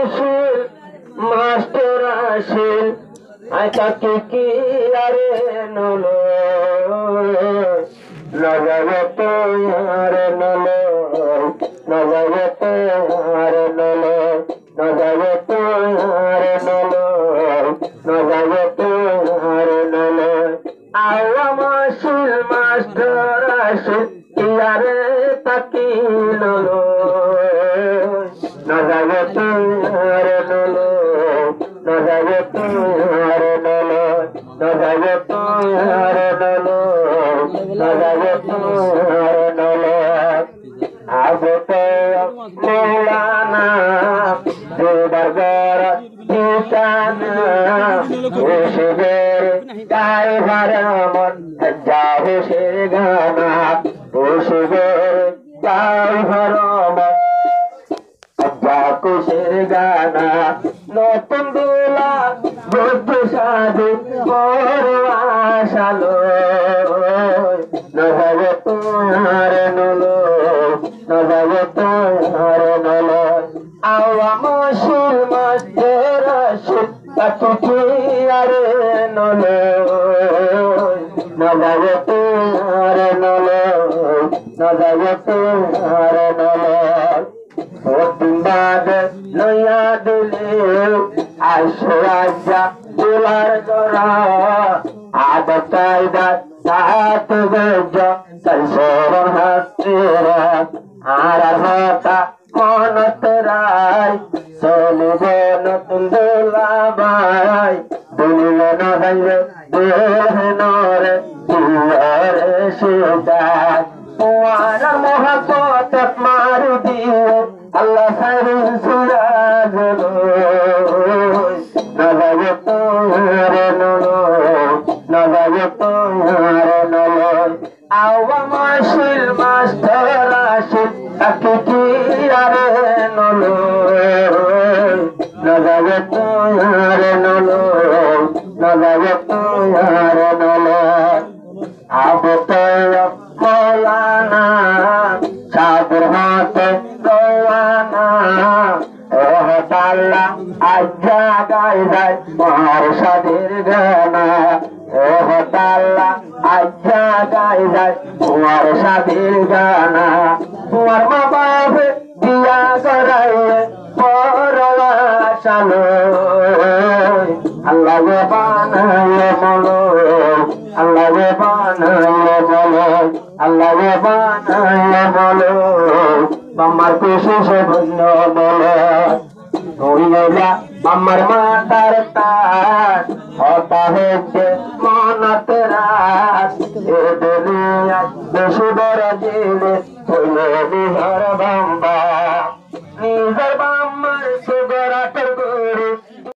মুশিল master আসিল তাকে কি আরে নলো নজাবে তো আরে নলো নজাবে তো আরে নলো নজাবে তো আরে নলো নজাবে তো আরে নলো আল্লাহ মুশিল মাস্টার আসিল ইয়ারে তাকি নলো নজাবে তো আরে নলো নজাবে তো আরে নলো নজাবে তো আরে নলো নজাবে তো আরে নলো আবতে মৌলানা দেবরগর ঠিকানা ওশিদের ড্রাইভার আমার যাহুশের গানা ওশিদের ড্রাইভার আমার কুশের গানা নতুন দোলা বুদ্ধ সাধু আশালো নজাবে তোমার নলো নজাবে তোমার নলো আওয়া মুশিল মাস্টার আসিল তাকে আরে নলো নজাবে তোমার নলো নজাবে তোমার নলো বাদ নয়া দিলে আশরাজা দুলার জরা আদতাইদা সাত গজ কলসর হাতেরা আর হতা মনতরাই চলিব নতুন দোলাবাই দুলিল নহাইরে দেহনরে দিয়ারে সুদাই তোমার মহাব্বত মারু দিয়ে আল্লাহ সারিন সুরাজলো নজাবে তোমার নলো নজাবে তোমার নলো আওয়া মুশিল মাস্টার আসিল তাকে কি আরে নলো নজাবে তোমার নলো নজাবে তোমার নলো আবতে মৌলানা সাদর হাতে রওয়ানা ওহ তাল্লা আজ্জা গাই যায় মুর্শিদের গানা ওহ তাল্লা আজ্জা গাই যায় মুর্শিদের গানা তোমার মা বাপে বিয়া করাইয়ে পরওয়াশালো আল্লাহ গে বানাইয়ে বলো আল্লাহ গে বানাইয়ে বলো আল্লাহ গে বানাইয়ে বলো আমার খুশি সে ধন্য বলো হইলা আমার মাতার তার হতা হচ্ছে মনত রাত এ দুনিয়ায় বেশি বড় জিনিস হইলে বিহার বাম্বা